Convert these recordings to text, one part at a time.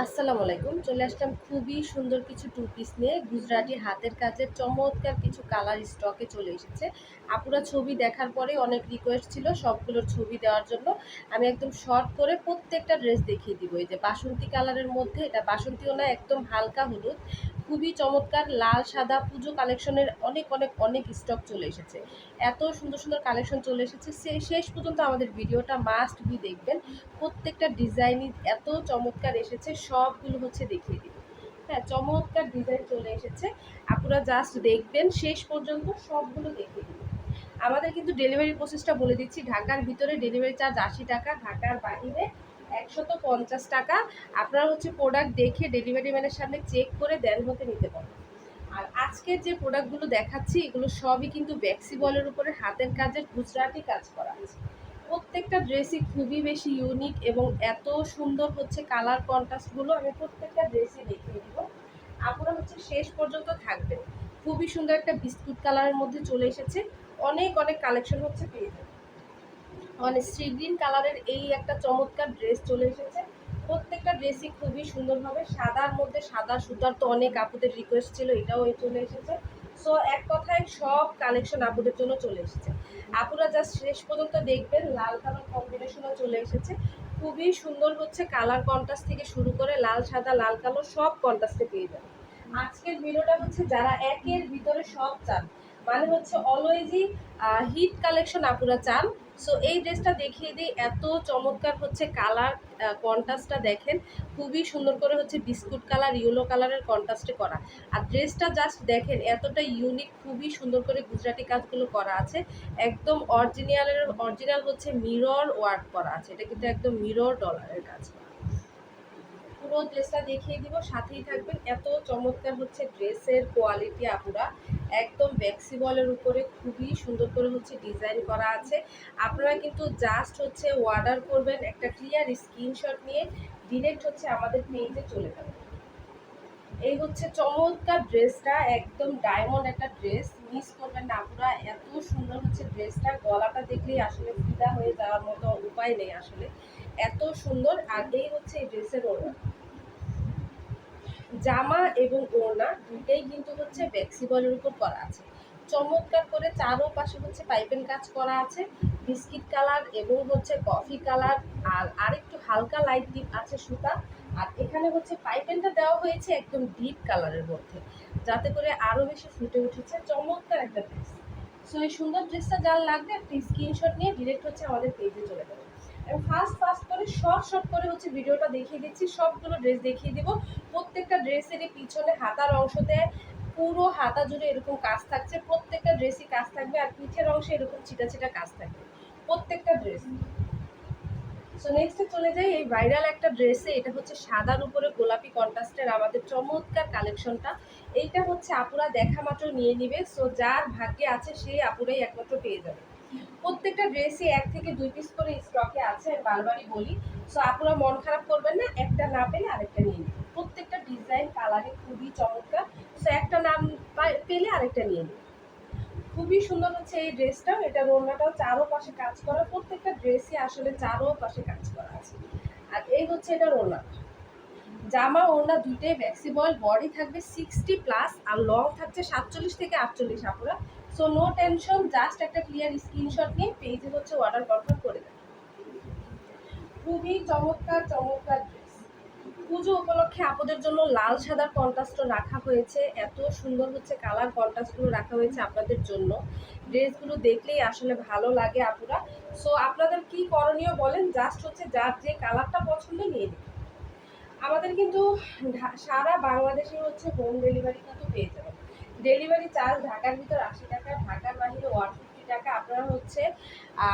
আসসালামু আলাইকুম। চলে আসলাম খুবই সুন্দর কিছু টু পিস নিয়ে। গুজরাটি হাতের কাজের চমৎকার কিছু কালার স্টকে চলে এসেছে। আপুরা ছবি দেখার পরেই অনেক রিকোয়েস্ট ছিল সবগুলোর ছবি দেওয়ার জন্য। আমি একদম শর্ট করে প্রত্যেকটা ড্রেস দেখিয়ে দিব। এই যে বাসন্তী কালারের মধ্যে, এটা বাসন্তীও না, একদম হালকা হলুদ, খুবই চমৎকার লাল সাদা পুজো কালেকশনের অনেক অনেক অনেক স্টক চলে এসেছে। এত সুন্দর সুন্দর কালেকশন চলে এসেছে, শেষ পর্যন্ত আমাদের ভিডিওটা মাস্ট বি দেখবেন। প্রত্যেকটা ডিজাইনই এত চমৎকার এসেছে, সবগুলো হচ্ছে দেখিয়ে দিব। হ্যাঁ, চমৎকার ডিজাইন চলে এসেছে, আপনারা জাস্ট দেখবেন শেষ পর্যন্ত, সবগুলো দেখিয়ে দিব। আমাদের কিন্তু ডেলিভারি প্রসেসটা বলে দিচ্ছি। ঢাকার ভিতরে ডেলিভারি চার্জ 80 টাকা, ঢাকার বাইরে 150 টাকা। আপনারা হচ্ছে প্রোডাক্ট দেখে ডেলিভারি ম্যানের সামনে চেক করে দেন হতে নিতে পারেন। আর আজকের যে প্রোডাক্টগুলো দেখাচ্ছি এগুলো সবই কিন্তু ব্যাক্সি বলের উপরে হাতের কাজের গুজরাটি কাজ করা আছে। প্রত্যেকটা ড্রেসই খুবই বেশি ইউনিক এবং এত সুন্দর হচ্ছে কালার কন্ট্রাস্টগুলো আমি প্রত্যেকটা ড্রেসে দেখিয়ে দিব। আপনারা হচ্ছে শেষ পর্যন্ত থাকবেন। খুবই সুন্দর একটা বিস্কুট কালারের মধ্যে চলে এসেছে, অনেক অনেক কালেকশন হচ্ছে পেয়ে যাবেন। মানে সি গ্রিন কালারের এই একটা চমৎকার ড্রেস চলে এসেছে। প্রত্যেকটা ড্রেসই খুবই সুন্দরভাবে সাদার মধ্যে, সাদা সুতার তো অনেক আপুদের রিকোয়েস্ট ছিল, এটাও চলে এসেছে। সো এক কথায় সব কালেকশন আপুদের জন্য চলে এসেছে। আপুরা জাস্ট শেষ পর্যন্ত দেখবেন। লাল কালার কম্বিনেশনও চলে এসেছে, খুবই সুন্দর হচ্ছে কালার কন্ট্রাস্ট থেকে শুরু করে লাল সাদা লাল কালো সব কন্ট্রাস্টে পেয়ে যাবেন। আজকের ভিডিওটা হচ্ছে যারা একের ভিতরে সব চান, মানে হচ্ছে অলওয়েজই হিট কালেকশন আপুরা চান। সো এই ড্রেসটা দেখিয়ে দিই। এত চমৎকার হচ্ছে কালার কন্ট্রাস্টটা দেখেন, খুবই সুন্দর করে হচ্ছে বিস্কুট কালার ইয়েলো কালারের কন্ট্রাস্টে করা। আর ড্রেসটা জাস্ট দেখেন এতটা ইউনিক, খুবই সুন্দর করে গুজরাটি কাজগুলো করা আছে। একদম অরিজিনাল হচ্ছে মিরর ওয়ার্ক করা আছে, এটা কিন্তু একদম মিরর ডলারের কাজ। পুরো ড্রেসটা দেখিয়ে দিব, সাথেই থাকবেন। এত চমৎকার হচ্ছে ড্রেসের কোয়ালিটি আপুরা, একদম ব্যাক্সিবলের উপরে খুবই সুন্দর করে হচ্ছে ডিজাইন করা আছে। আপনারা কিন্তু জাস্ট হচ্ছে অর্ডার করবেন, একটা ক্লিয়ার স্ক্রিনশট নিয়ে ডিরেক্ট হচ্ছে আমাদের পেজে চলে যাবেন। এই হচ্ছে চমৎকার ড্রেসটা, একদম ডায়মন্ড একটা ড্রেস, মিস করবেন না আপুরা। এত সুন্দর হচ্ছে ড্রেসটা, গলাটা দেখলেই আসলে ফিদা হয়ে যাওয়ার মতো উপায় নেই আসলে, এত সুন্দর। আর এই হচ্ছে এই ড্রেসের ওড়না, জামা এবং ওড়না দুইটাই কিন্তু হচ্ছে ফ্লেক্সিবলের উপর করা আছে। চমৎকার করে চারো পাশে হচ্ছে পাইপেন কাজ করা আছে, বিস্কিট কালার এবং হচ্ছে কফি কালার, আর আরেকটু হালকা লাইট ডিপ আছে সুতা। আর এখানে হচ্ছে পাইপেনটা দেওয়া হয়েছে একদম ডিপ কালারের মধ্যে, যাতে করে আরো বেশি ফুটে উঠেছে। চমৎকার একটা ড্রেস। সো এই সুন্দর ড্রেসটা যার লাগবে একটা স্ক্রিনশট নিয়ে ডিরেক্ট হচ্ছে আমাদের পেজে চলে যাবে। আমি ফার্স্ট করে শর্ট করে হচ্ছে ভিডিওটা দেখিয়ে দিচ্ছি, সবগুলো ড্রেস দেখিয়ে দিব। প্রত্যেকটা ড্রেসেরই পিছনে হাতার অংশতে পুরো হাতা জুড়ে এরকম কাজ থাকছে, প্রত্যেকটা ড্রেসই কাজ থাকবে। আর পিঠের অংশে এরকম ছিটা ছিটা কাজ থাকবে প্রত্যেকটা ড্রেস। সো নেক্সটে চলে যাই এই ভাইরাল একটা ড্রেসে। এটা হচ্ছে সাদার উপরে গোলাপি কন্ট্রাস্টের আমাদের চমৎকার কালেকশনটা। এইটা হচ্ছে আপুরা দেখা মাত্র নিয়ে নিবে। সো যার ভাগ্যে আছে সেই আপুরাই একমাত্র পেয়ে যাবে। প্রত্যেকটা ড্রেসই 1 থেকে 2 পিস করে স্টকে আছে, আমি বারবারই বলি। সো আপুরা মন খারাপ করবেন না, একটা না পেলে আরেকটা নিয়ে নিন। প্রত্যেকটা ডিজাইন কালারে খুবই চমৎকার। সো একটা নাম পেলে আরেকটা নিয়ে নিন। খুবই সুন্দর হচ্ছে এই ড্রেসটাও, এটা ওড়নাটাও চারো পাশে কাজ করা, প্রত্যেকটা ড্রেসই আসলে চারো পাশে কাজ করা আছে। আর এই হচ্ছে এটা ওড়না, জামা ওড়না দুইটাই ফ্লেক্সিবল, বডি থাকবে 60+ আর লং থাকছে 47 থেকে 48 আপুরা। সো নো টেনশন, জাস্ট একটা ক্লিয়ার স্ক্রিনশট নিয়ে পেজে হচ্ছে অর্ডার কনফার্ম করে দেন। খুবই চমৎকার চমৎকার ড্রেস। পুজো উপলক্ষে আপনাদের জন্য লাল সাদার কন্ট্রাস্টও রাখা হয়েছে, এত সুন্দর হচ্ছে কালার কন্ট্রাস্টগুলো রাখা হয়েছে আপনাদের জন্য। ড্রেসগুলো দেখলেই আসলে ভালো লাগে আপুরা। সো আপনাদের কি করণীয় বলেন, জাস্ট হচ্ছে যার যে কালারটা পছন্দ নিয়ে নিন। আমাদের কিন্তু সারা বাংলাদেশে হচ্ছে হোম ডেলিভারি কিন্তু পেয়ে যাবেন। ডেলিভারি চার্জ ঢাকার ভিতর 80 টাকা, ঢাকার বাইরে 150 টাকা। আপনারা হচ্ছে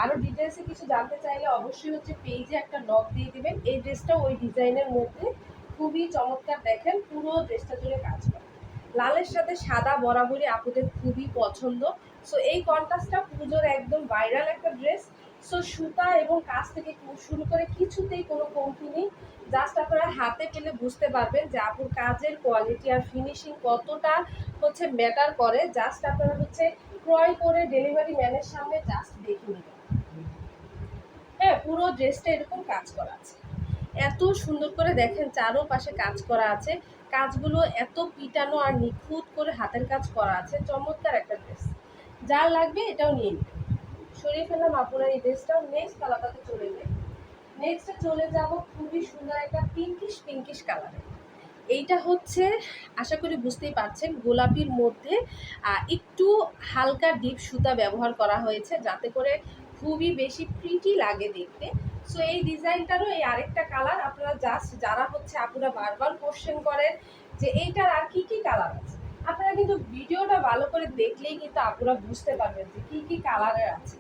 আরও ডিটেলসে কিছু জানতে চাইলে অবশ্যই হচ্ছে পেজে একটা নক দিয়ে দেবেন। এই ড্রেসটা ওই ডিজাইনের মধ্যে খুবই চমৎকার, দেখেন পুরো ড্রেসটা জুড়ে কাজ করে। লালের সাথে সাদা বরাবরই আপুদের খুবই পছন্দ। সো এই কন্ট্রাস্টটা পুজোর একদম ভাইরাল একটা ড্রেস। সো সুতা এবং কাজ থেকে শুরু করে কিছুতেই কোনো কমতি নেই। জাস্ট আপনারা হাতে পেলে বুঝতে পারবেন যে আপুর কাজের কোয়ালিটি আর ফিনিশিং কতটা হচ্ছে ম্যাটার করে। জাস্ট আপনারা হচ্ছে ক্রয় করে ডেলিভারি ম্যানের সামনে জাস্ট দেখে নেবেন। হ্যাঁ, পুরো ড্রেসটা এরকম কাজ করা আছে। এত সুন্দর করে দেখেন চারোপাশে কাজ করা আছে, কাজগুলো এত পিটানো আর নিখুঁত করে হাতের কাজ করা আছে। চমৎকার একটা ড্রেস, যার লাগবে এটাও নিয়ে নিন। সরিয়ে ফেললাম আপনারা এই ড্রেসটাও। নেক্সট কালারটাতে চলে যাই। নেক্সটে চলে যাব খুবই সুন্দর একটা পিঙ্কিশ পিঙ্কিশ কালারে। এইটা হচ্ছে, আশা করি বুঝতেই পারছেন, গোলাপির মধ্যে একটু হালকা ডিপ সুতা ব্যবহার করা হয়েছে যাতে করে খুবই বেশি প্রিটি লাগে দেখতে। সো এই ডিজাইনটারও এই আরেকটা কালার। আপনারা জাস্ট যারা হচ্ছে আপনারা বারবার কোশ্চেন করেন যে এইটার আর কি কি কালার আছে, আপনারা কিন্তু ভিডিওটা ভালো করে দেখলেই কিন্তু আপনারা বুঝতে পারবেন যে কি কি কালারের আছে।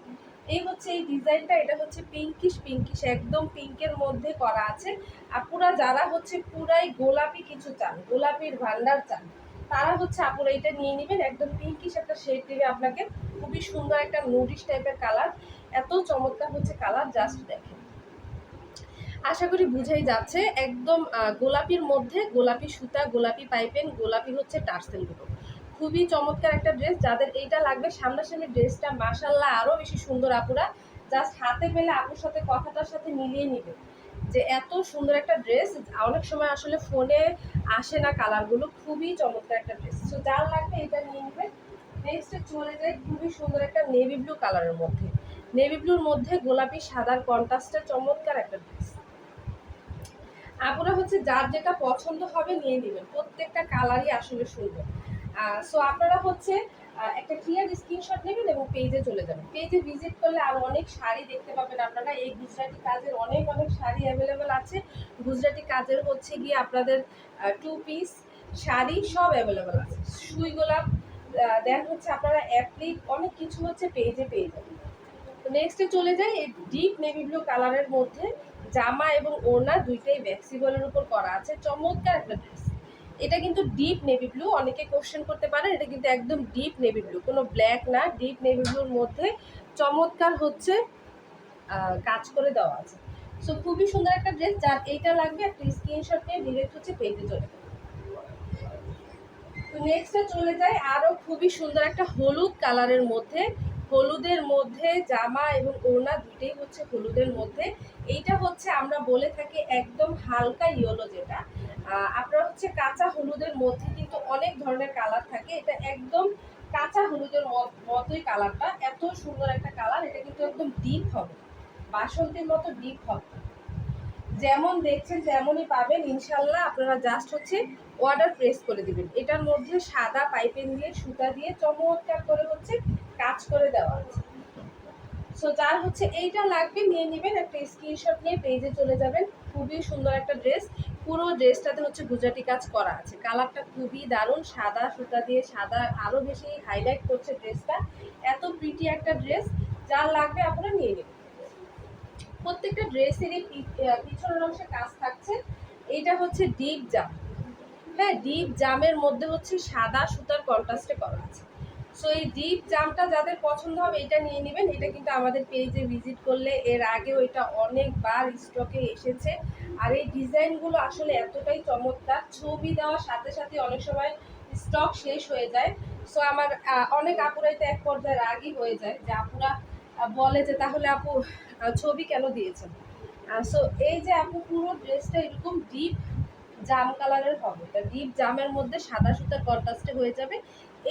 এই হচ্ছে এই ডিজাইনটা, এটা হচ্ছে পিঙ্কিশ পিঙ্কিশ, একদম পিঙ্কের মধ্যে করা আছে। আপুরা যারা হচ্ছে পুরাই গোলাপি কিছু চান, গোলাপির ভান্ডার চান, তারা হচ্ছে আপুরা এটা নিয়ে নেবেন। একদম পিঙ্কিশ একটা শেড দেবে আপনাকে, খুবই সুন্দর একটা নুডিশ টাইপের কালার, এত চমৎকার হচ্ছে কালার, জাস্ট দেখেন। আশা করি বুঝাই যাচ্ছে, একদম গোলাপির মধ্যে গোলাপি সুতা, গোলাপি পাইপেন, গোলাপি হচ্ছে টার্সেলগুলো। খুবই চমৎকার একটা ড্রেস, যাদের এইটা লাগবে সামনাসামনি ড্রেসটা মাশাল্লাহ আরও বেশি সুন্দর। আপুরা জাস্ট হাতে পেলে আপুর সাথে কথাটার সাথে মিলিয়ে নিবে যে এত সুন্দর একটা ড্রেস। অনেক সময় আসলে ফোনে আসে না কালারগুলো, খুবই চমৎকার একটা ড্রেস। সো যার লাগবে এটা নিয়ে নেবে। নেক্সটে চলে যায় খুবই সুন্দর একটা নেভি ব্লু কালারের মধ্যে, নেভি ব্লুর মধ্যে গোলাপি সাদার কন্ট্রাস্টটা, চমৎকার একটা ড্রেস। আপনারা হচ্ছে যার যেটা পছন্দ হবে নিয়ে নেবেন, প্রত্যেকটা কালারই আসলে সুন্দর। সো আপনারা হচ্ছে একটা ক্লিয়ার স্ক্রিনশট নেবেন এবং পেজে চলে যাবেন। পেজে ভিজিট করলে আরও অনেক শাড়ি দেখতে পাবেন আপনারা। এই গুজরাটি কাজের অনেক অনেক শাড়ি অ্যাভেলেবেল আছে। গুজরাটি কাজের হচ্ছে গিয়ে আপনাদের টু পিস শাড়ি সব অ্যাভেলেবেল আছে। সুই গোলাপ দেন হচ্ছে আপনারা অ্যাপ্লিক, অনেক কিছু হচ্ছে পেজে পেয়ে যাবেন। তো নেক্সটে চলে যাই এই ডিপ নেভি ব্লু কালারের মধ্যে, জামা এবং ওড়না দুইটাই ভ্যাক্সিবলের উপর করা আছে, চমৎকার একটা ড্রেস। এটা কিন্তু ডিপ নেভি ব্লু, অনেকে কোশ্চেন করতে পারে, এটা কিন্তু একদম ডিপ নেভি ব্লু, কোনো ব্ল্যাক না, ডিপ নেভি ব্লুর মধ্যে চমৎকার হচ্ছে কাজ করে দেওয়া আছে। সো খুবই সুন্দর একটা ড্রেস, যার এইটা লাগবে একটা স্ক্রিনশট নিয়ে ডিরেক্ট হচ্ছে পেজে চলে যাবে। তো নেক্সটে চলে যায় আরও খুবই সুন্দর একটা হলুদ কালারের মধ্যে, হলুদের মধ্যে জামা এবং ওড়না দুটেই হচ্ছে হলুদের মধ্যে। এইটা হচ্ছে আমরা বলে থাকি একদম হালকা ইয়েলো, যেটা আপনার হচ্ছে কাঁচা হলুদের মধ্যে কিন্তু অনেক ধরনের কালার থাকে, এটা একদম কাঁচা হলুদের মতোই কালারটা, এত সুন্দর একটা কালার। এটা কিন্তু একদম ডিপ হবে, বাসন্তীর মতো ডিপ হবে, যেমন দেখছেন তেমনই পাবেন ইনশাল্লাহ। আপনারা জাস্ট হচ্ছে অর্ডার প্রেস করে দিবেন। এটার মধ্যে সাদা পাইপেন দিয়ে সুতা দিয়ে চমৎকার করে হচ্ছে কাজ করে দেওয়া আছে। সো যার হচ্ছে এইটা লাগবে নিয়ে নেবেন, একটা স্ক্রিনশট নিয়ে পেজে চলে যাবেন। খুবই সুন্দর একটা ড্রেস, পুরো ড্রেসটাতে হচ্ছে গুজরাটি কাজ করা আছে, কালারটা খুবই দারুণ, সাদা সুতা দিয়ে সাদা আরও বেশি হাইলাইট করছে ড্রেসটা, এত প্রিটি একটা ড্রেস। যার লাগবে আপনারা নিয়ে নেবেন। প্রত্যেকটা ড্রেসেরই পিছনের অংশে কাজ থাকছে। এইটা হচ্ছে ডিপ জাম, হ্যাঁ ডিপ জামের মধ্যে হচ্ছে সাদা সুতার কন্ট্রাস্টে করা আছে। সো এই ডিপ জামটা যাদের পছন্দ হবে এটা নিয়ে নেবেন। এটা কিন্তু আমাদের পেজে ভিজিট করলে এর আগেও এটা অনেকবার স্টকে এসেছে। আর এই ডিজাইনগুলো আসলে এতটাই চমৎকার, ছবি দেওয়ার সাথে সাথে অনেক সময় স্টক শেষ হয়ে যায়। সো আমার অনেক আপুরাই তো এক পর্যায়ে রাগই হয়ে যায় যে আপুরা বলে যে তাহলে আপু ছবি কেন দিয়েছেন। সো এই যে আপু পুরো ড্রেসটা এরকম ডিপ জাম কালারের হবে, এটা ডিপ জামের মধ্যে সাদা সুতার কন্ট্রাস্টে হয়ে যাবে।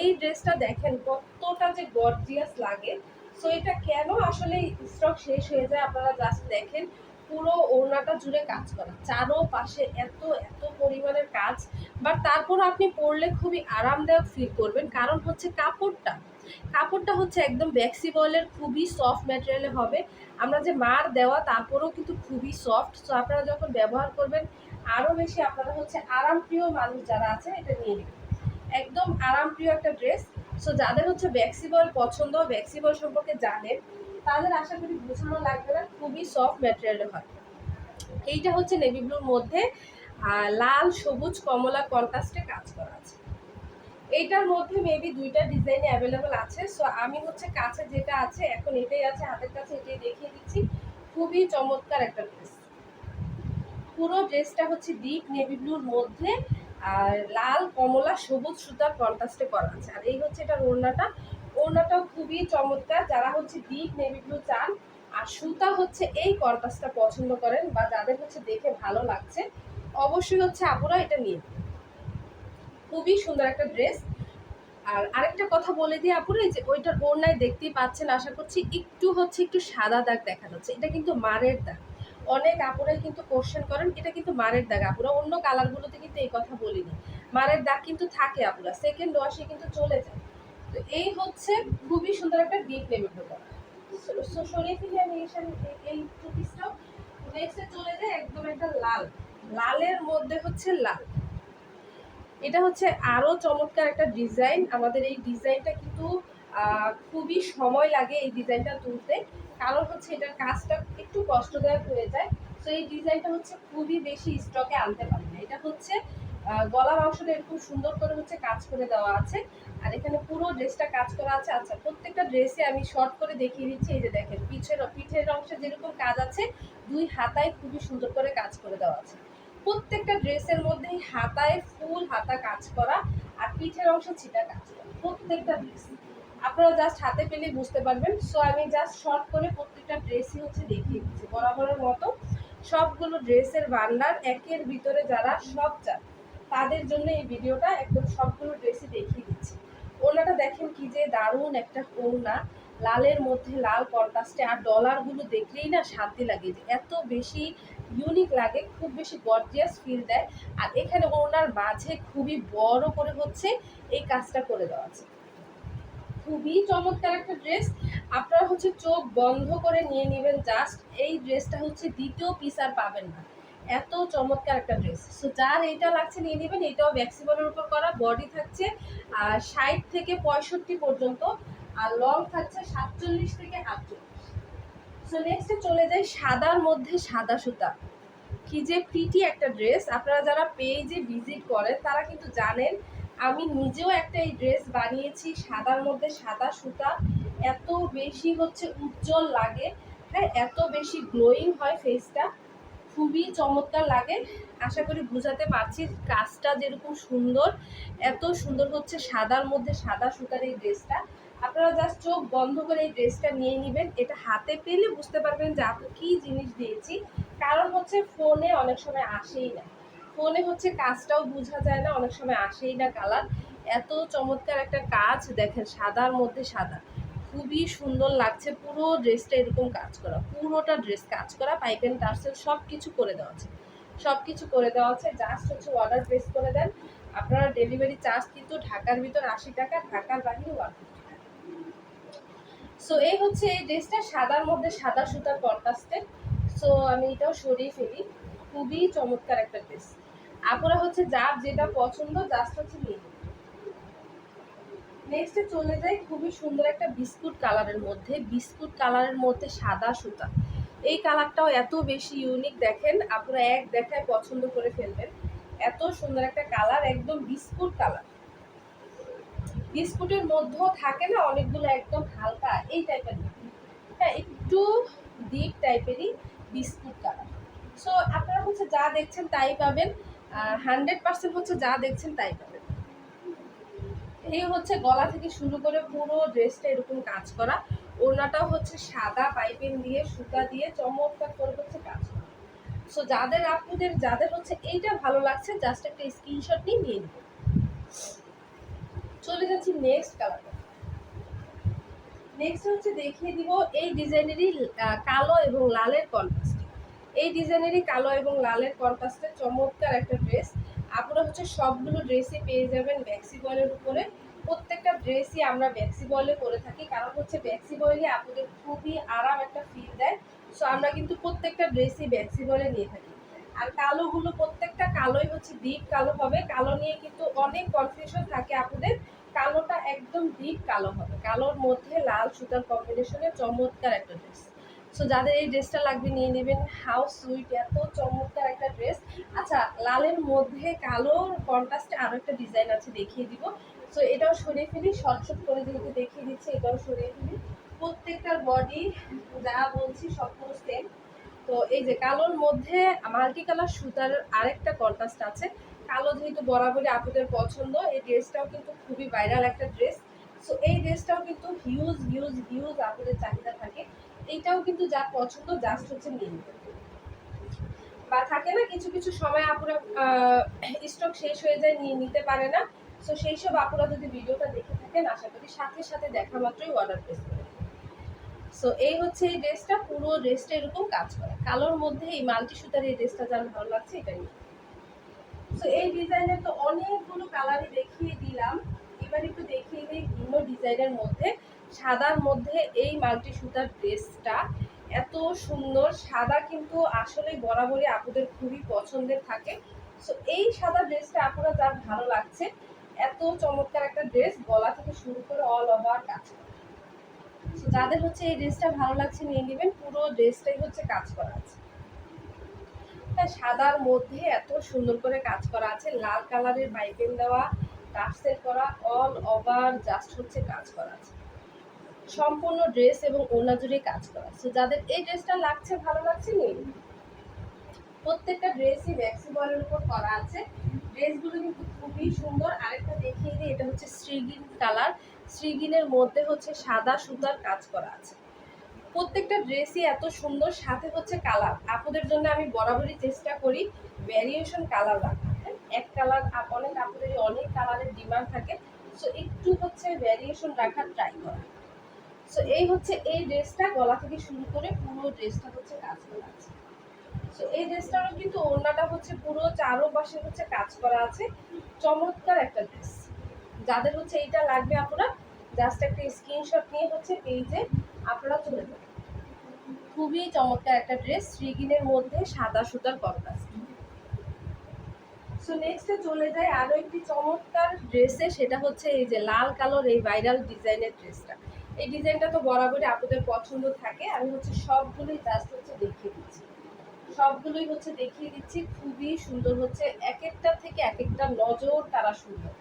এই ড্রেসটা দেখেন কতটা যে গর্জিয়াস লাগে। সো এটা কেন আসলে স্টক শেষ হয়ে যায় আপনারা জাস্ট দেখেন, পুরো ওড়নাটা জুড়ে কাজ করা, চারো পাশে এত এত পরিমাণের কাজ। বাট তারপর আপনি পরলে খুবই আরামদায়ক ফিল করবেন, কারণ হচ্ছে কাপড়টা হচ্ছে একদম ভ্যাক্সিবলের, খুবই সফট ম্যাটেরিয়ালে হবে। আমরা যে মার দেওয়া তারপরেও কিন্তু খুবই সফট। সো আপনারা যখন ব্যবহার করবেন আরও বেশি আপনারা হচ্ছে আরামপ্রিয় মানুষ যারা আছে এটা নিয়ে নেবেন, একদম আরামপ্রিয় একটা ড্রেস। সো যাদের হচ্ছে ভ্যাক্সিবল পছন্দ, ভ্যাক্সিবল সম্পর্কে জানেন, তাদের আশা করি বোঝানো লাগবে না, খুবই সফট ম্যাটেরিয়ালে হয়। এইটা হচ্ছে নেভি ব্লুর মধ্যে লাল সবুজ কমলা কন্ট্রাস্টে কাজ করা আছে। এইটার মধ্যে মেবি দুইটা ডিজাইন অ্যাভেলেবেল আছে। সো আমি হচ্ছে কাছে যেটা আছে এখন এটাই আছে হাতের কাছে, এটাই দেখিয়ে দিচ্ছি। খুবই চমৎকার একটা ড্রেস, পুরো ড্রেসটা হচ্ছে ডিপ নেভি ব্লুর মধ্যে আর লাল কমলা সবুজ সুতার কন্ট্রাস্টে করা আছে। আর এই হচ্ছে এটার ওড়নাটাও খুবই চমৎকার। যারা হচ্ছে ডিপ নেভি ব্লু চান আর সুতা হচ্ছে এই কন্ট্রাস্টটা পছন্দ করেন বা যাদের হচ্ছে দেখে ভালো লাগছে, অবশ্যই হচ্ছে আপুরা এটা নিয়ে, খুবই সুন্দর একটা ড্রেস। আর আরেকটা কথা বলে দিই আপুরা, এই যে ওইটার ওড়নায় দেখতেই পাচ্ছেন, আশা করছি একটু সাদা দাগ দেখা যাচ্ছে, এটা কিন্তু মারের দাগ। অনেক আপুরাই কিন্তু কোশ্চেন করেন, এটা কিন্তু মারের দাগ আপুরা, অন্য কালারগুলোতে কিন্তু এই কথা বলিনি। মারের দাগ কিন্তু থাকে আপুরা, সেকেন্ড ওয়াশে কিন্তু চলে যায়। তো এই হচ্ছে খুবই সুন্দর একটা ডিপ নেভি ব্লু কালার। সরিয়ে ফেলি আমি এই টু পিসটাও। নেক্সটে চলে যায় একদম একটা লাল, লালের মধ্যে হচ্ছে লাল। এটা হচ্ছে আরো চমৎকার একটা ডিজাইন। আমাদের এই ডিজাইনটা কিন্তু খুবই সময় লাগে এই ডিজাইনটা তুলতে, কারণ হচ্ছে এটার কাজটা একটু কষ্টদায়ক হয়ে যায়। তো এই ডিজাইনটা হচ্ছে খুবই বেশি স্টকে আনতে পারি না। এটা হচ্ছে গলার অংশটা এরকম সুন্দর করে হচ্ছে কাজ করে দেওয়া আছে, আর এখানে পুরো ড্রেসটা কাজ করা আছে। আচ্ছা, প্রত্যেকটা ড্রেসে আমি শর্ট করে দেখিয়ে দিচ্ছি। এই যে দেখেন, পিঠের অংশে যেরকম কাজ আছে, দুই হাতায় খুবই সুন্দর করে কাজ করে দেওয়া আছে। প্রত্যেকটা ড্রেসের মধ্যেই হাতায় ফুল হাতা কাজ করা, আর পিঠের অংশে ছিটা কাজ করা, প্রত্যেকটা ড্রেস আপনারা জাস্ট হাতে পেলেই বুঝতে পারবেন। সো আমি জাস্ট শর্ট করে প্রত্যেকটা ড্রেসই হচ্ছে দেখিয়ে দিচ্ছি বরাবরের মতো। সবগুলো ড্রেসের ভান্ডার একের ভিতরে যারা সব চান তাদের জন্য এই ভিডিওটা, একদম সবগুলো ড্রেসই দেখিয়ে দিচ্ছি। ওনাটা দেখেন কি যে দারুণ একটা ওড়না, লালের মধ্যে লাল কন্ট্রাস্টে, আর ডলারগুলো দেখলেই না শান্তি লাগে, যে এত বেশি ইউনিক লাগে, খুব বেশি গর্জিয়াস ফিল দেয়। আর এখানে ওনার মাঝে খুবই বড় করে হচ্ছে এই কাজটা করে দেওয়া আছে, খুবই চমৎকার একটা ড্রেস। আপনারা হচ্ছে চোখ বন্ধ করে নিয়ে নেবেন জাস্ট, এই ড্রেসটা হচ্ছে দ্বিতীয় পিস আর পাবেন না, এত চমৎকার একটা ড্রেস। সো যার এইটা লাগছে নিয়ে নেবেন। এটাও ফ্লেক্সিবলের উপর করা, বডি থাকছে 60 থেকে 65 পর্যন্ত, আর লং থাকছে 47 থেকে 48। সো নেক্সটে চলে যাই সাদার মধ্যে সাদা সুতা, কি যে প্রিটি একটা ড্রেস। আপনারা যারা পেজে ভিজিট করেন তারা কিন্তু জানেন, আমি নিজেও একটা এই ড্রেস বানিয়েছি সাদার মধ্যে সাদা সুতা। এত বেশি হচ্ছে উজ্জ্বল লাগে, হ্যাঁ, এত বেশি গ্লোয়িং হয় ফেসটা, খুবই চমৎকার লাগে। আশা করি বুঝাতে পারছি কাজটা যেরকম সুন্দর, এত সুন্দর হচ্ছে সাদার মধ্যে সাদা সুতার এই ড্রেসটা। আপনারা জাস্ট চোখ বন্ধ করে এই ড্রেসটা নিয়ে নেবেন, এটা হাতে পেলে বুঝতে পারবেন যে আপনি কী জিনিস দিয়েছি। কারণ হচ্ছে ফোনে অনেক সময় আসেই না, ফোনে হচ্ছে কাজটাও বোঝা যায় না, অনেক সময় আসেই না কালার। এত চমৎকার একটা কাজ দেখেন, সাদার মধ্যে সাদা, খুবই সুন্দর লাগছে। পুরো ড্রেসটা এরকম কাজ করা, পুরোটা ড্রেস কাজ করা, পাইপ এন্ড টার্সেল সব কিছু করে দেওয়া আছে, সব কিছু করে দেওয়া আছে। জাস্ট হচ্ছে অর্ডার প্লেস করে দেন। আপনারা ডেলিভারি চার্জ কিন্তু ঢাকার ভিতর 80 টাকা, ঢাকার বাইরে 150 টাকা। সো এই হচ্ছে এই ড্রেসটা সাদার মধ্যে সাদা সুতার কন্ট্রাস্টে। সো আমি এটাও সরিয়ে ফেলি, খুবই চমৎকার একটা ড্রেস। আপনারা হচ্ছে যার যেটা পছন্দ জাস্ট হচ্ছে নিয়ে নিন। নেক্সটে চলে যাই খুবই সুন্দর একটা বিস্কুট কালারের মধ্যে, বিস্কুট কালারের মধ্যে সাদা সুতা। এই কালারটাও এত বেশি ইউনিক, দেখেন আপনারা এক দেখায় পছন্দ করে ফেলবেন, এত সুন্দর একটা কালার, একদম বিস্কুট কালার। বিস্কুটের মধ্যেও থাকে না অনেকগুলো একদম হালকা এই টাইপের, হ্যাঁ, একটু ডিপ টাইপেরই বিস্কুট কালার। সো আপনারা হচ্ছে যা দেখছেন তাই পাবেন, 100% হচ্ছে যা দেখছেন তাই পাবেন। এই হচ্ছে গলা থেকে শুরু করে পুরো ড্রেসটা এরকম কাজ করা, ওড়নাটাও হচ্ছে সাদা পাইপিং দিয়ে সুতা দিয়ে চমৎকার করে হচ্ছে কাজ করা। সো যাদের হচ্ছে এইটা ভালো লাগছে জাস্ট একটা স্ক্রিনশট নিয়ে নেবেন। চলে যাচ্ছি নেক্সট কালারটা। নেক্সট হচ্ছে দেখিয়ে দিব এই ডিজাইনেরই কালো এবং লালের কন্ট্রাস্টে, এই ডিজাইনেরই কালো এবং লালের কন্ট্রাস্টে চমৎকার একটা ড্রেস। আপনারা হচ্ছে সবগুলো ড্রেসই পেয়ে যাবেন ব্যাক্সি বয়েলের উপরে। প্রত্যেকটা ড্রেসই আমরা ব্যাক্সি বয়েলে করে থাকি, কারণ হচ্ছে ব্যাক্সি বয়েলই আপনাদের খুবই আরাম একটা ফিল দেয়। সো আমরা কিন্তু প্রত্যেকটা ড্রেসই ব্যাক্সি বয়েলে নিয়ে থাকি। আর কালোগুলো প্রত্যেকটা কালোই হচ্ছে ডিপ কালো হবে, কালো নিয়ে কিন্তু অনেক কনফিউশন থাকে আপনাদের। কালোটা একদম ডিপ কালো হবে, কালোর মধ্যে লাল সুতার কম্বিনেশনে চমৎকার একটা ড্রেস। সো যাদের এই ড্রেসটা লাগবে নিয়ে নেবেন, হাউ সুইট, এত চমৎকার একটা ড্রেস। আচ্ছা, লালের মধ্যে কালোর কন্ট্রাস্টে আরও একটা ডিজাইন আছে, দেখিয়ে দিব। সো এটাও সরিয়ে ফেলি, শর্ট শর্ট করে যেহেতু দেখিয়ে দিচ্ছি এটাও সরিয়ে ফেলি। প্রত্যেকটার বডি যা বলছি সবগুলো সেম। তো এই যে কালোর মধ্যে মাল্টি কালার সুতার আরেকটা কন্ট্রাস্ট আছে। কালো যেহেতু বরাবরই আপনাদের পছন্দ, এই ড্রেসটাও কিন্তু খুবই ভাইরাল একটা ড্রেস। সো এই ড্রেসটাও কিন্তু হিউজ হিউজ হিউজ আপনাদের চাহিদা থাকে। এইটাও কিন্তু যার পছন্দ জাস্ট হচ্ছে নিয়ে নিবে। বা থাকে না কিছু কিছু সময় আপুরা স্টক শেষ হয়ে যায়, নিয়ে নিতে পারে না। সো সেই সব আপুরা যদি ভিডিওটা দেখে থাকেন, আশা করি সাথে সাথে দেখা মাত্রই অর্ডার প্লেস করে। সো এই হচ্ছে এই ড্রেসটা, পুরো ড্রেসটা এরকম কাজ করে কালোর মধ্যে। এই মাল্টি সুতার এই ড্রেসটা যার ভালো লাগছে এটা নিয়ে। সো এই ডিজাইনের তো অনেকগুলো কালারই দেখিয়ে দিলাম, এবার একটু দেখিয়ে দিই ভিন্ন ডিজাইনের মধ্যে। সাদার মধ্যে এই মাল্টি সুতার ড্রেসটা এত সুন্দর। সাদা কিন্তু আসলে বরাবরই আপুদের খুবই পছন্দের থাকে। সো এই সাদা ড্রেসটা আপুরা যার ভালো লাগছে, এত চমৎকার একটা ড্রেস, গলা থেকে শুরু করে অল ওভার কাজ করা। যাদের হচ্ছে এই ড্রেসটা ভালো লাগছে নিয়ে নেবেন, পুরো ড্রেসটাই হচ্ছে কাজ করা আছে। সাদার মধ্যে এত সুন্দর করে কাজ করা আছে, লাল কালারের পাইপিং দেওয়া, টার্সেল করা, অল ওভার জাস্ট হচ্ছে কাজ করা আছে। সম্পূর্ণ ড্রেস এবং ওড়না জুড়ে কাজ করা। সো যাদের এই ড্রেসটা লাগছে, ভালো লাগছে নিয়ে নিন। প্রত্যেকটা ড্রেসই ম্যাক্সি বলের উপর করা আছে। ড্রেসগুলো কিন্তু খুবই সুন্দর। আরেকটা দেখিয়ে দিই, এটা হচ্ছে শ্রীগিন কালার, শ্রীগিনের মধ্যে হচ্ছে সাদা সুতার কাজ করা আছে। প্রত্যেকটা ড্রেসই এত সুন্দর, সাথে হচ্ছে কালার। আপুদের জন্য আমি বরাবরই চেষ্টা করি ভ্যারিয়েশন কালার রাখা। এক কালার অনেক আপুদেরই অনেক কালারের ডিমান্ড থাকে, সো একটু হচ্ছে ভ্যারিয়েশন রাখার ট্রাই করা। সো এই হচ্ছে এই ড্রেসটা, গলা থেকে শুরু করে পুরো ড্রেসটা হচ্ছে কাজ করা আছে। সো এই ড্রেসটারও কিন্তু ওড়নাটা হচ্ছে পুরো চারোপাশে হচ্ছে কাজ করা আছে। চমৎকার একটা ড্রেস। যাদের হচ্ছে এইটা লাগবে আপনারা জাস্ট একটা স্ক্রিনশট নিয়ে হচ্ছে পেজে আপনারা চলে যাবেন। খুবই চমৎকার একটা ড্রেস, শ্রীগিনের মধ্যে সাদা সুতার কন্ট্রাস্ট। সো নেক্সটে চলে যায় আরো একটি চমৎকার ড্রেসে, সেটা হচ্ছে এই যে লাল কালোর এই ভাইরাল ডিজাইনের ড্রেসটা। এই ডিজাইনটা তো বরাবরই আপনাদের পছন্দ থাকে। আমি হচ্ছে সবগুলোই জাস্ট হচ্ছে দেখিয়ে দিচ্ছি, সবগুলোই হচ্ছে দেখিয়ে দিচ্ছি। খুবই সুন্দর হচ্ছে, এক একটা থেকে এক একটা নজর তারা সুন্দর।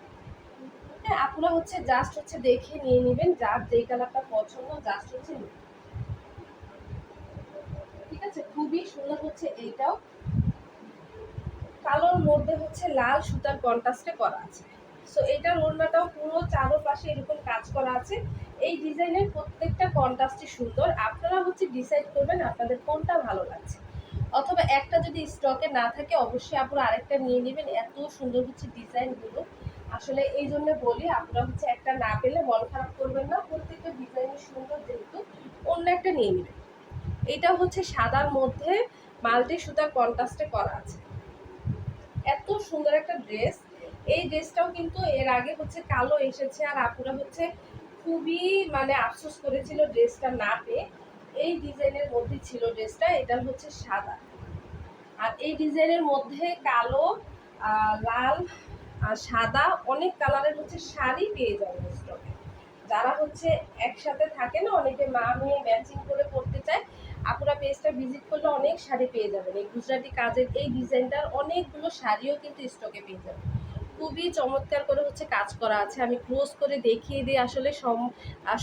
হ্যাঁ, আপনারা হচ্ছে জাস্ট হচ্ছে দেখে নিয়ে নেবেন, যার যেই কালারটা পছন্দ জাস্ট হচ্ছে নেবেন। ঠিক আছে, খুবই সুন্দর হচ্ছে এইটাও, কালোর মধ্যে হচ্ছে লাল সুতার কন্ট্রাস্টে করা আছে। সো এটার ওড়নাটাও পুরো চারোপাশে এরকম কাজ করা আছে। এই ডিজাইনের প্রত্যেকটা কন্ট্রাস্টই সুন্দর। আপনারা হচ্ছে ডিসাইড করবেন আপনাদের কোনটা ভালো লাগছে, অথবা একটা যদি স্টকে না থাকে অবশ্যই আপনারা আরেকটা নিয়ে নেবেন। এত সুন্দর হচ্ছে ডিজাইনগুলো, আসলে এই জন্য বলি আপনারা হচ্ছে একটা না পেলে মন খারাপ করবেন না, প্রত্যেকটা ডিজাইনই সুন্দর যেহেতু অন্য একটা নিয়ে নেবেন। এটা হচ্ছে সাদার মধ্যে মাল্টি সুতার কন্ট্রাস্টে করা আছে। এত সুন্দর একটা ড্রেস। এই ড্রেসটাও কিন্তু এর আগে হচ্ছে কালো এসেছে, আর আপুরা হচ্ছে খুবই মানে আফসোস করেছিল ড্রেসটা না পেয়ে। এই ডিজাইনের মধ্যে ছিল ড্রেসটা, এটা হচ্ছে সাদা, আর এই ডিজাইনের মধ্যে কালো, লাল আর সাদা অনেক কালারের হচ্ছে শাড়ি পেয়ে যাবেন স্টকে। যারা হচ্ছে একসাথে থাকে না, অনেকে মা মেয়ে ম্যাচিং করে পড়তে চায়, আপুরা পেজটা ভিজিট করলে অনেক শাড়ি পেয়ে যাবেন। এই গুজরাটি কাজের এই ডিজাইনটার অনেকগুলো শাড়িও কিন্তু স্টকে পেয়ে যাবেন। খুবই চমৎকার করে হচ্ছে কাজ করা আছে। আমি ক্লোজ করে দেখিয়ে দিই, আসলে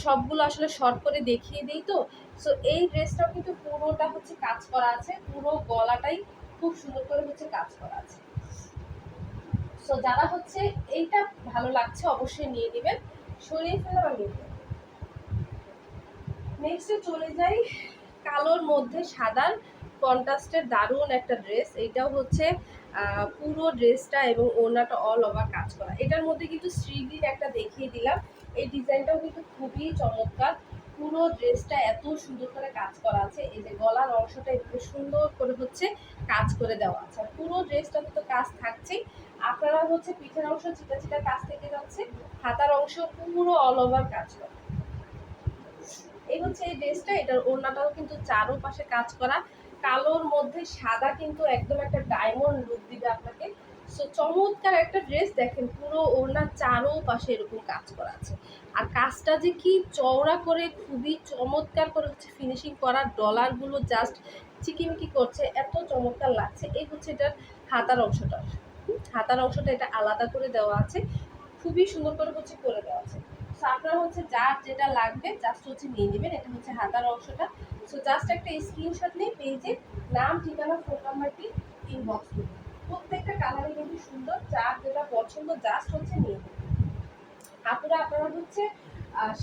সবগুলো আসলে শর্ট করে দেখিয়ে দিই তো। সো এই ড্রেসটাও কিন্তু পুরোটা হচ্ছে কাজ করা আছে, পুরো গলাটাই খুব সুন্দর করে হচ্ছে কাজ করা আছে। সো যারা হচ্ছে এইটা ভালো লাগছে অবশ্যই নিয়ে নেবেন, সরিয়ে ফেলে বা নিয়ে নেবেন। নেক্সটে চলে যাই কালোর মধ্যে সাদার কন্ট্রাস্টের দারুণ একটা ড্রেস। এইটাও হচ্ছে পুরো ড্রেসটা এবং ওড়নাটা অল ওভার কাজ করা। এটার মধ্যে কিন্তু শ্রীগির একটা দেখিয়ে দিলাম, এই ডিজাইনটাও কিন্তু খুবই চমৎকার। পুরো ড্রেসটা এত সুন্দর করে কাজ করা আছে। এই যে গলার অংশটা একটু সুন্দর করে হচ্ছে কাজ করে দেওয়া আছে, আর পুরো ড্রেসটাতে তো কাজ থাকছেই। আপনারা হচ্ছে পিঠের অংশ চিটা চিটা কাজ থেকে যাচ্ছে, হাতার অংশ পুরো অল ওভার কাজ করা। এই হচ্ছে এই ড্রেসটা, এটার ওড়নাটাও কিন্তু চারোপাশে কাজ করা। কালোর মধ্যে সাদা কিন্তু একদম একটা ডায়মন্ড লুক দিবে আপনাকে। সো চমৎকার একটা ড্রেস। দেখেন পুরো ওড়নার চারোপাশে এরকম কাজ করা আছে, আর কাজটা যে কি চওড়া করে খুবই চমৎকার করে হচ্ছে ফিনিশিং করা, ডলারগুলো জাস্ট চিকিমিকি করছে, এত চমৎকার লাগছে। এই হচ্ছে এটার হাতার অংশটা, হাতার অংশটা এটা আলাদা করে দেওয়া আছে, খুবই সুন্দর করে হচ্ছে করে দেওয়া আছে। সো আপনারা হচ্ছে যার যেটা লাগবে জাস্ট হচ্ছে নিয়ে নেবেন। এটা হচ্ছে হাতার অংশটা। সো জাস্ট একটা স্ক্রিনশট নিয়ে পেজে নাম, ঠিকানা, ফোন নাম্বারটি ইনবক্স করুন। প্রত্যেকটা কালারই কিন্তু সুন্দর, যার যেটা পছন্দ জাস্ট হচ্ছে নিয়ে নেবেন। আপনারা হচ্ছে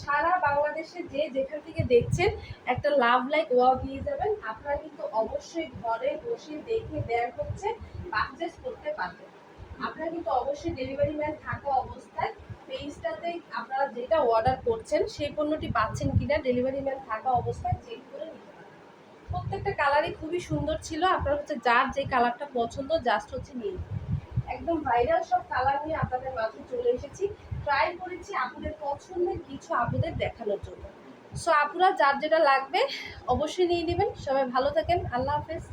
সারা বাংলাদেশে যে যেখান থেকে দেখছেন একটা লাভ লাইক ওয়াও দিয়ে যাবেন। আপনারা কিন্তু অবশ্যই ঘরে বসে দেখে দেয়ার হচ্ছে পারচেস করতে পারবেন। আপনারা কিন্তু অবশ্যই ডেলিভারি ম্যান থাকা অবস্থায় পেজটাতে আপনারা যেটা অর্ডার করছেন সেই পণ্যটি পাচ্ছেন কিনা ডেলিভারি ম্যান থাকা অবস্থায় চেক করে নিতে পারবেন। প্রত্যেকটা কালারই খুবই সুন্দর ছিল। আপনার হচ্ছে যার যে কালারটা পছন্দ জাস্ট হচ্ছে নিয়ে নেবেন। একদম ভাইরাল সব কালার নিয়ে আপনাদের মাঝে চলে এসেছি। ট্রাই করেছি আপনাদের পছন্দের কিছু আপনাদের দেখানোর জন্য। সো আপুরা যার যেটা লাগবে অবশ্যই নিয়ে নেবেন। সবাই ভালো থাকেন। আল্লাহ হাফেজ।